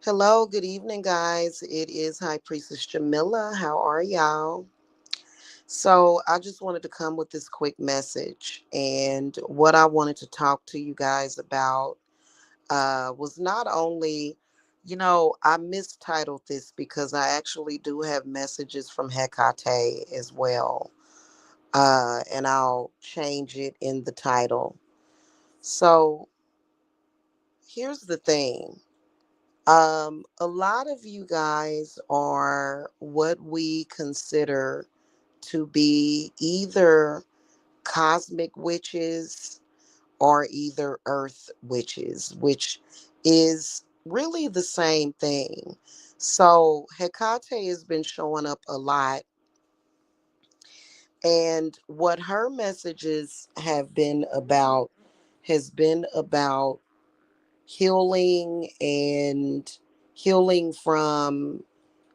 Hello, good evening, guys. It is High Priestess Jamila. How are y'all? So, I just wanted to come with this quick message. And what I wanted to talk to you guys about was not only, I mistitled this because I actually do have messages from Hecate as well. And I'll change it in the title. So, here's the thing. A lot of you guys are what we consider to be either cosmic witches or either earth witches, which is really the same thing. So Hecate has been showing up a lot, and what her messages have been about has been about healing and healing from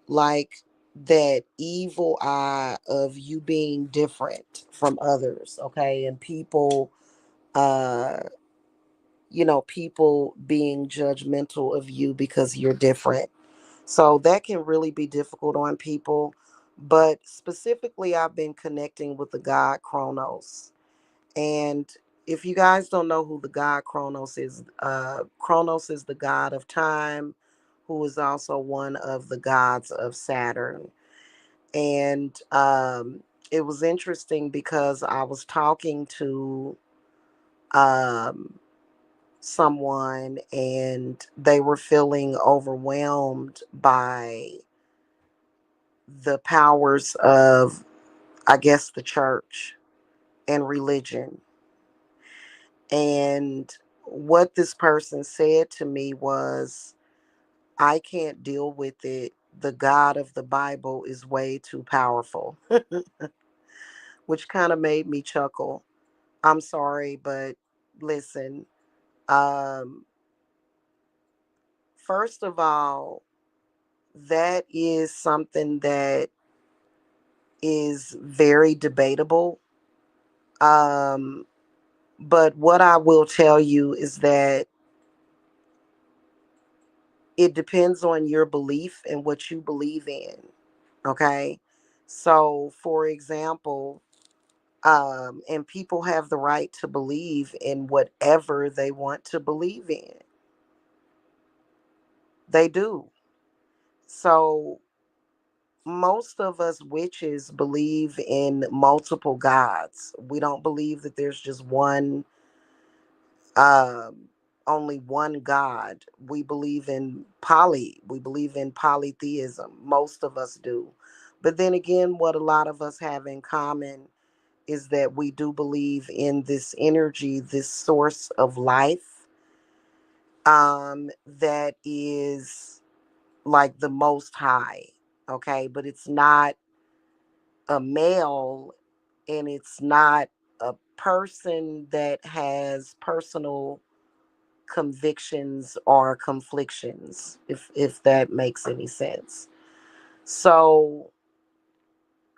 like that evil eye of you being different from others, okay? And people uh people being judgmental of you because you're different. So that can really be difficult on people. But specifically, I've been connecting with the god Kronos. And if you guys don't know who the god Kronos is the god of time, who is also one of the gods of Saturn. And it was interesting because I was talking to um, someone and they were feeling overwhelmed by the powers of, I guess, the church and religion. And what this person said to me was, I can't deal with it. The God of the Bible is way too powerful, which kind of made me chuckle. I'm sorry, but listen, um, first of all, that is something that is very debatable. Um, but what I will tell you is that it depends on your belief and what you believe in. Okay. So, for example, and people have the right to believe in whatever they want to believe in. They do. So, most of us witches believe in multiple gods. We don't believe that there's just um, only one God. We believe in polytheism. Most of us do. But then again, what a lot of us have in common is that we do believe in this energy, this source of life, that is like the most high. Okay, but it's not a male and it's not a person that has personal convictions or conflictions, if that makes any sense. So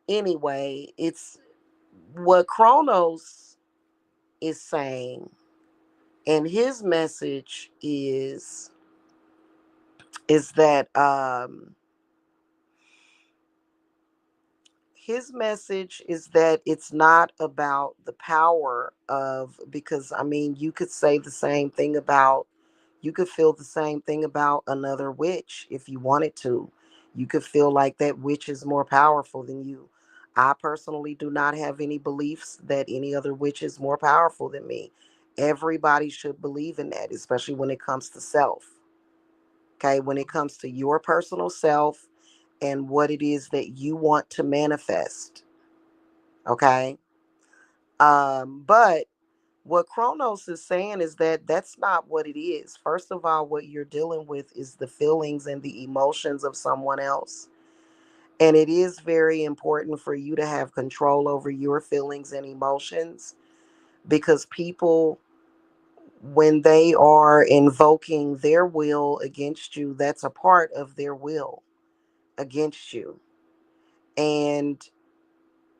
anyway, it's what Kronos is saying, and his message is that his message is that it's not about the power of, because I mean, you could say the same thing about, you could feel the same thing about another witch if you wanted to. You could feel like that witch is more powerful than you. I personally do not have any beliefs that any other witch is more powerful than me. Everybody should believe in that, especially when it comes to self. Okay, when it comes to your personal self and what it is that you want to manifest. Okay. But what Kronos is saying is that that's not what it is. First of all, what you're dealing with is the feelings and the emotions of someone else. And it is very important for you to have control over your feelings and emotions, because people, when they are invoking their will against you, that's a part of their will against you. And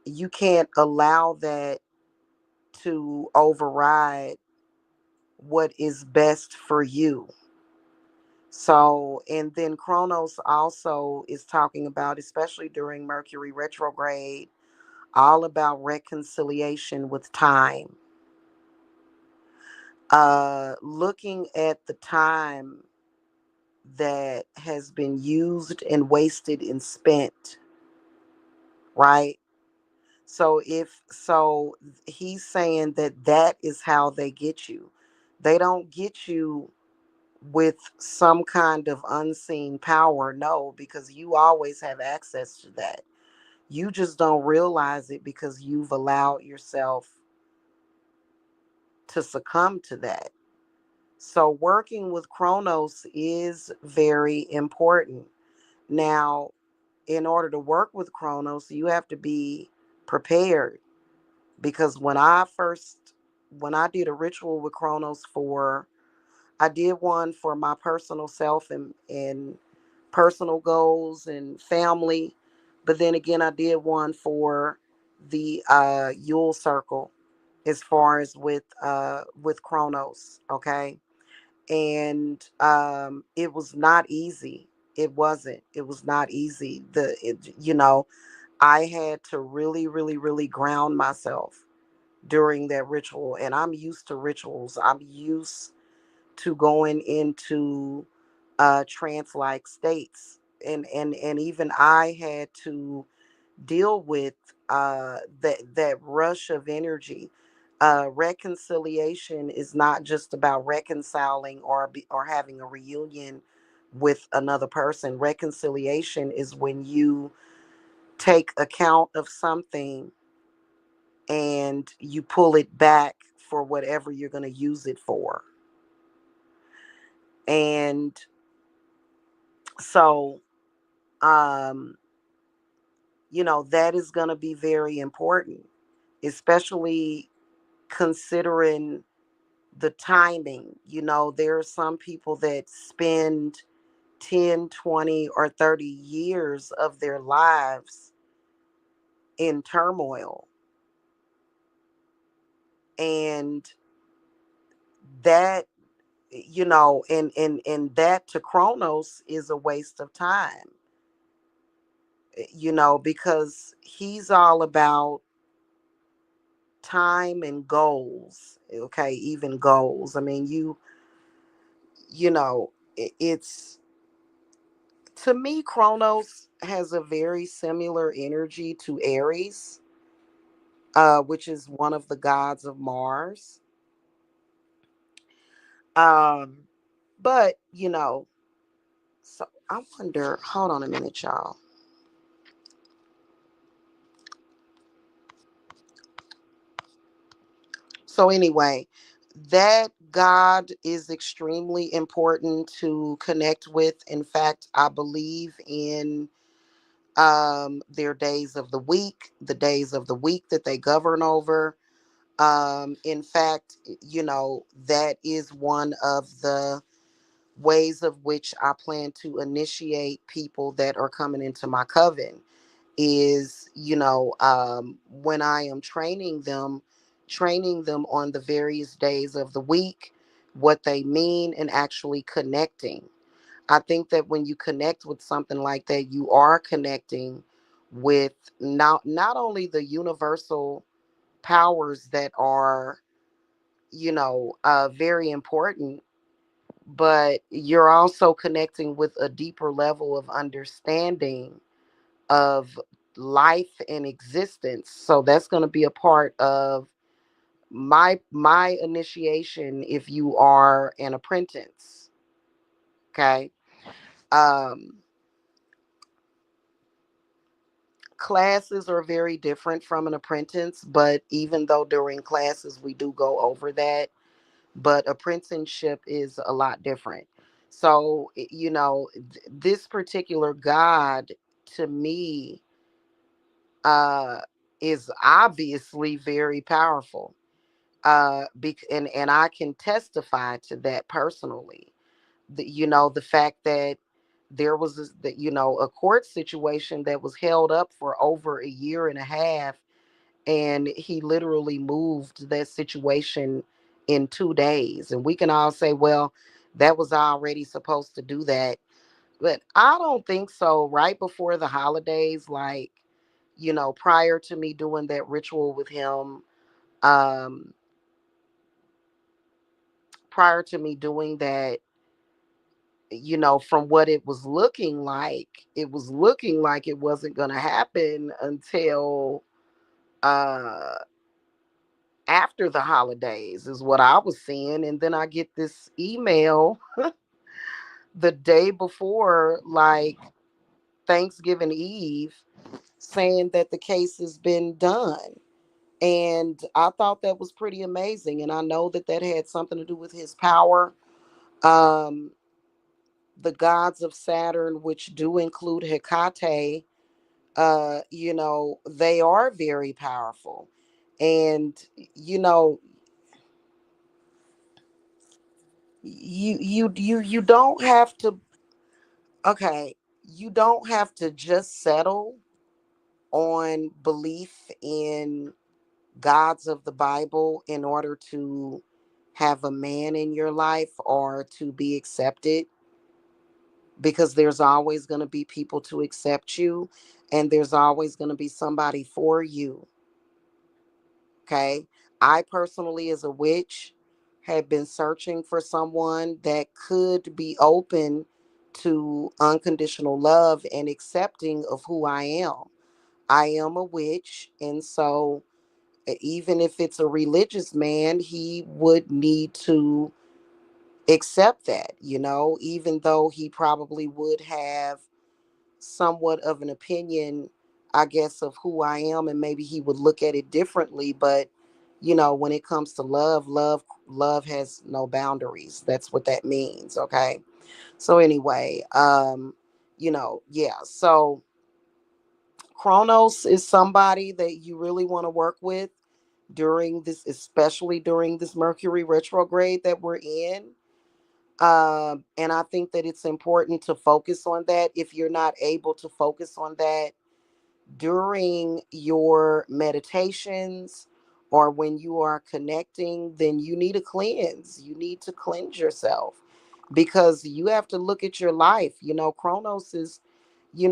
you can't allow that to override what is best for you. So, and then Kronos also is talking about, especially during Mercury retrograde, all about reconciliation with time. Looking at the time that has been used and wasted and spent, right? So if so he's saying that that is how they get you. They don't get you with some kind of unseen power, no, because you always have access to that. You just don't realize it because you've allowed yourself to succumb to that. So working with Chronos is very important. Now, in order to work with Chronos, you have to be prepared, because when I did a ritual with Chronos for, I did one for my personal self and personal goals and family, but then again I did one for the Yule circle, as far as with Chronos, okay? And it was not easy. It was not easy. I had to really, really, really ground myself during that ritual. And I'm used to rituals. I'm used to going into trance like states. And even I had to deal with that rush of energy. Reconciliation is not just about reconciling or having a reunion with another person. Reconciliation is when you take account of something and you pull it back for whatever you're going to use it for. And so, um, that is going to be very important, especially considering the timing. There are some people that spend 10, 20, or 30 years of their lives in turmoil. And that, and that to Kronos is a waste of time, because he's all about time and goals. Okay, even goals. I mean, it's, to me, Kronos has a very similar energy to Aries, which is one of the gods of Mars. Um, but so I wonder. Hold on a minute, y'all. So anyway, that God is extremely important to connect with. In fact, I believe in their days of the week, the days of the week that they govern over. In fact, that is one of the ways of which I plan to initiate people that are coming into my coven is, when I am training them on the various days of the week, what they mean, and actually connecting. I think that when you connect with something like that, you are connecting with not only the universal powers that are, very important, but you're also connecting with a deeper level of understanding of life and existence. So that's going to be a part of my initiation if you are an apprentice. Okay. Um, Classes are very different from an apprentice, but even though during classes we do go over that, but apprenticeship is a lot different. So, this particular God, to me, uh, is obviously very powerful. And I can testify to that personally. The fact that there was a court situation that was held up for over a year and a half, and he literally moved that situation in 2 days. And we can all say, well, That was already supposed to do that. But I don't think so. Right before the holidays, like, prior to me doing that ritual with him, um, prior to me doing that, from what it was looking like it wasn't going to happen until uh after the holidays is what I was seeing. And then I get this email the day before, like Thanksgiving Eve, saying that the case has been done. And I thought that was pretty amazing. And I know that that had something to do with his power. Um, the gods of Saturn, which do include Hecate, they are very powerful. And, you know, you don't have to, okay, you don't have to just settle on belief in gods of the Bible in order to have a man in your life or to be accepted, because there's always going to be people to accept you, and there's always going to be somebody for you. Okay. I personally, as a witch, have been searching for someone that could be open to unconditional love and accepting of who I am. I am a witch, and so even if it's a religious man, he would need to accept that, even though he probably would have somewhat of an opinion, I guess, of who I am, and maybe he would look at it differently. But when it comes to love has no boundaries. That's what that means. Okay. So anyway, yeah. So Kronos is somebody that you really want to work with during this, especially during this Mercury retrograde that we're in. And I think that it's important to focus on that. If you're not able to focus on that during your meditations or when you are connecting, then you need a cleanse. You need to cleanse yourself, because you have to look at your life. Kronos is, he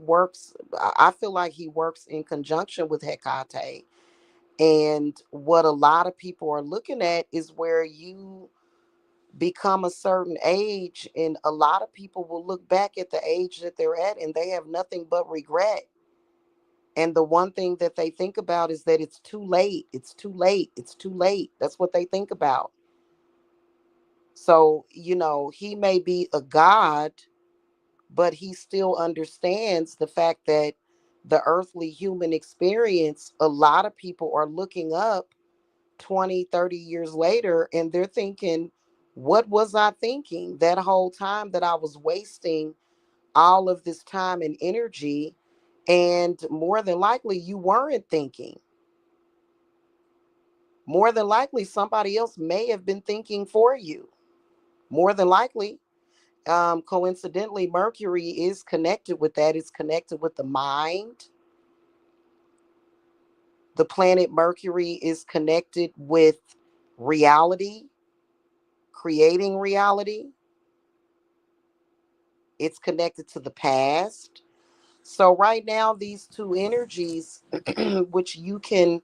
works, I feel like he works in conjunction with Hecate. And what a lot of people are looking at is where you become a certain age, and a lot of people will look back at the age that they're at and they have nothing but regret. And the one thing that they think about is that it's too late, it's too late, it's too late. That's what they think about. So, he may be a god, but he still understands the fact that the earthly human experience, a lot of people are looking up 20, 30 years later, and they're thinking, what was I thinking that whole time that I was wasting all of this time and energy? And more than likely, you weren't thinking. More than likely, somebody else may have been thinking for you. More than likely. Coincidentally, Mercury is connected with that. It's connected with the mind. The planet Mercury is connected with reality, creating reality. It's connected to the past. So right now, these two energies, which you can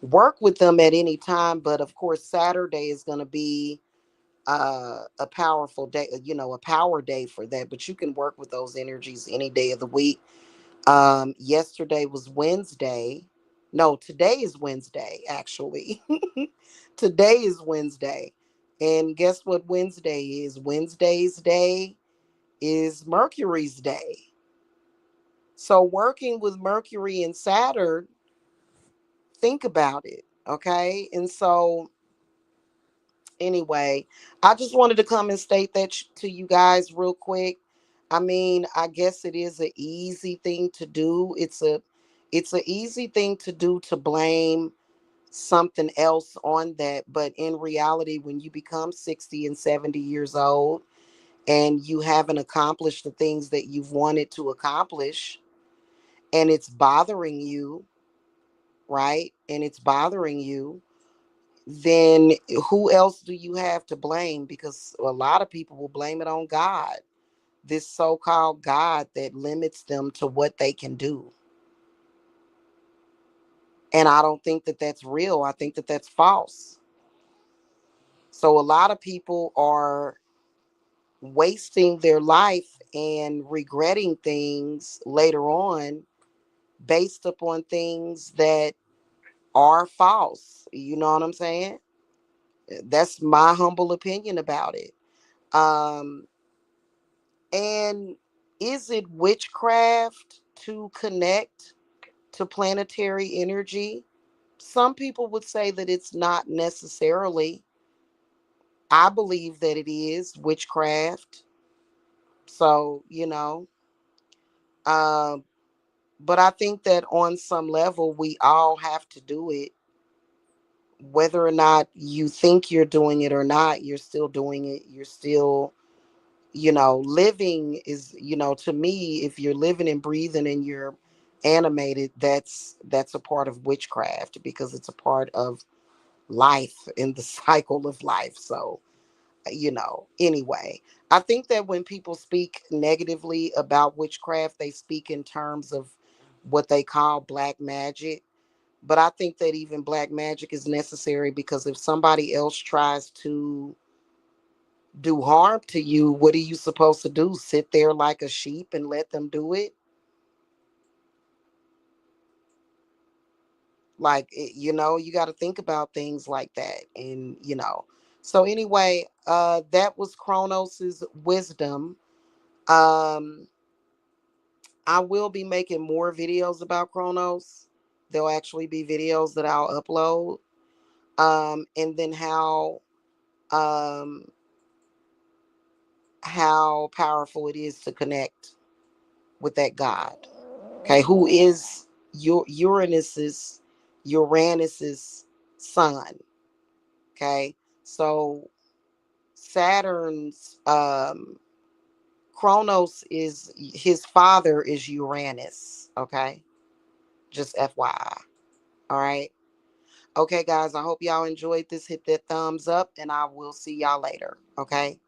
work with them at any time, but of course, Saturday is going to be a powerful day, a power day for that. But you can work with those energies any day of the week. Yesterday was Wednesday. No, today is Wednesday, actually. Today is Wednesday. And guess what Wednesday is? Wednesday's day is Mercury's day. So working with Mercury and Saturn, think about it. Okay. And so anyway, I just wanted to come and state that to you guys real quick. I mean, I guess it is an easy thing to do. It's a easy thing to do, to blame something else on that. But in reality, when you become 60 and 70 years old and you haven't accomplished the things that you've wanted to accomplish, and it's bothering you, right? And it's bothering you, then who else do you have to blame? Because a lot of people will blame it on God, this so-called God that limits them to what they can do. And I don't think that that's real. I think that that's false. So a lot of people are wasting their life and regretting things later on based upon things that are false. You know what I'm saying? That's my humble opinion about it. Um, and is it witchcraft to connect to planetary energy? Some people would say that it's not necessarily. I believe that it is witchcraft. So, um, but I think that on some level, we all have to do it. Whether or not you think you're doing it or not, you're still doing it. You're still, living is, to me, if you're living and breathing and you're animated, that's a part of witchcraft because it's a part of life in the cycle of life. So, anyway, I think that when people speak negatively about witchcraft, they speak in terms of what they call black magic. But I think that even black magic is necessary because if somebody else tries to do harm to you, what are you supposed to do? Sit there like a sheep and let them do it? Like, you got to think about things like that. And, so anyway, that was Kronos's wisdom. Um, I will be making more videos about Kronos. There'll actually be videos that I'll upload. And then um, how powerful it is to connect with that God. Okay, who is Uranus's son. Okay, so Saturn's Kronos is his father is Uranus. Okay, just FYI. All right. Okay, guys, I hope y'all enjoyed this. Hit that thumbs up, and I will see y'all later. Okay.